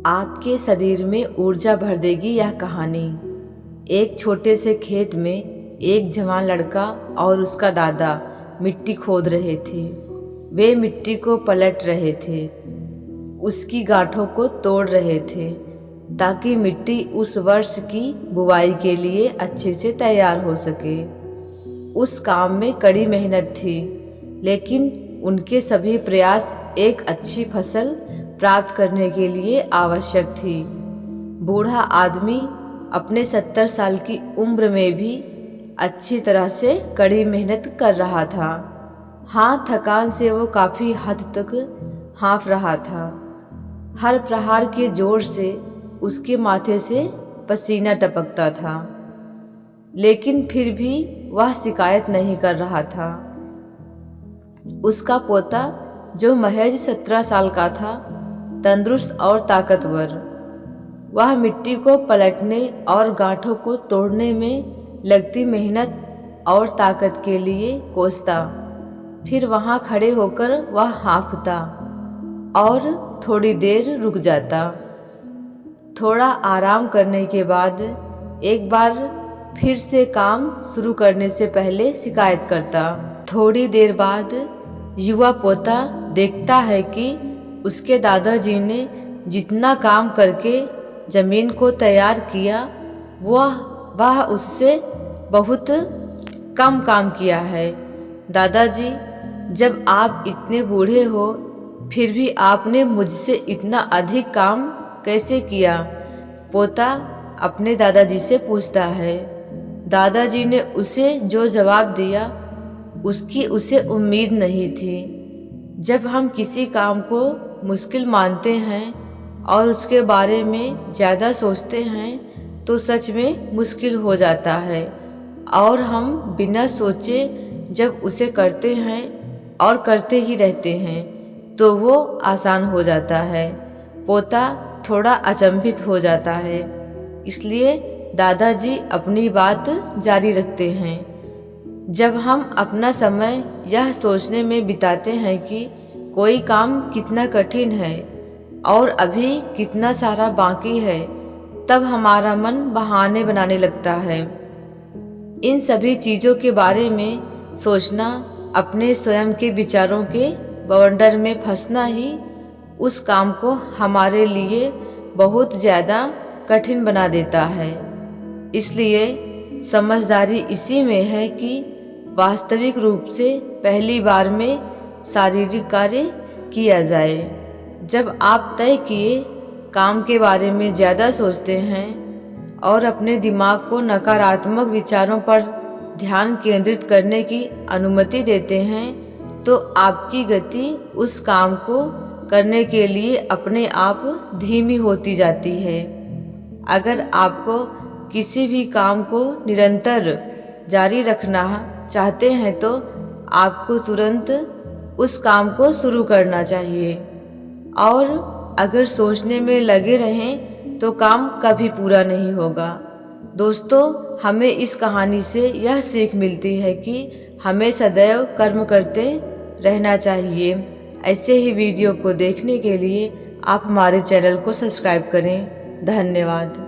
आपके शरीर में ऊर्जा भर देगी यह कहानी। एक छोटे से खेत में एक जवान लड़का और उसका दादा मिट्टी खोद रहे थे। वे मिट्टी को पलट रहे थे, उसकी गांठों को तोड़ रहे थे ताकि मिट्टी उस वर्ष की बुवाई के लिए अच्छे से तैयार हो सके। उस काम में कड़ी मेहनत थी, लेकिन उनके सभी प्रयास एक अच्छी फसल प्राप्त करने के लिए आवश्यक थी। बूढ़ा आदमी अपने 70 साल की उम्र में भी अच्छी तरह से कड़ी मेहनत कर रहा था। हाँ, थकान से वो काफ़ी हद तक हाँफ रहा था। हर प्रहार के जोर से उसके माथे से पसीना टपकता था, लेकिन फिर भी वह शिकायत नहीं कर रहा था। उसका पोता, जो महज 17 साल का था, तंदुरुस्त और ताकतवर, वह मिट्टी को पलटने और गांठों को तोड़ने में लगती मेहनत और ताकत के लिए कोसता। फिर वहां खड़े होकर वह हाँफता और थोड़ी देर रुक जाता। थोड़ा आराम करने के बाद एक बार फिर से काम शुरू करने से पहले शिकायत करता। थोड़ी देर बाद युवा पोता देखता है कि उसके दादाजी ने जितना काम करके जमीन को तैयार किया, वह उससे बहुत कम काम किया है। दादाजी, जब आप इतने बूढ़े हो फिर भी आपने मुझसे इतना अधिक काम कैसे किया? पोता अपने दादाजी से पूछता है। दादाजी ने उसे जो जवाब दिया उसकी उसे उम्मीद नहीं थी। जब हम किसी काम को मुश्किल मानते हैं और उसके बारे में ज़्यादा सोचते हैं तो सच में मुश्किल हो जाता है, और हम बिना सोचे जब उसे करते हैं और करते ही रहते हैं तो वो आसान हो जाता है। पोता थोड़ा अचंभित हो जाता है, इसलिए दादाजी अपनी बात जारी रखते हैं। जब हम अपना समय यह सोचने में बिताते हैं कि कोई काम कितना कठिन है और अभी कितना सारा बाकी है, तब हमारा मन बहाने बनाने लगता है। इन सभी चीज़ों के बारे में सोचना, अपने स्वयं के विचारों के बवंडर में फंसना ही उस काम को हमारे लिए बहुत ज़्यादा कठिन बना देता है। इसलिए समझदारी इसी में है कि वास्तविक रूप से पहली बार में शारीरिक कार्य किया जाए। जब आप तय किए काम के बारे में ज़्यादा सोचते हैं और अपने दिमाग को नकारात्मक विचारों पर ध्यान केंद्रित करने की अनुमति देते हैं, तो आपकी गति उस काम को करने के लिए अपने आप धीमी होती जाती है। अगर आपको किसी भी काम को निरंतर जारी रखना चाहते हैं तो आपको तुरंत उस काम को शुरू करना चाहिए, और अगर सोचने में लगे रहें तो काम कभी पूरा नहीं होगा। दोस्तों, हमें इस कहानी से यह सीख मिलती है कि हमें सदैव कर्म करते रहना चाहिए। ऐसे ही वीडियो को देखने के लिए आप हमारे चैनल को सब्सक्राइब करें। धन्यवाद।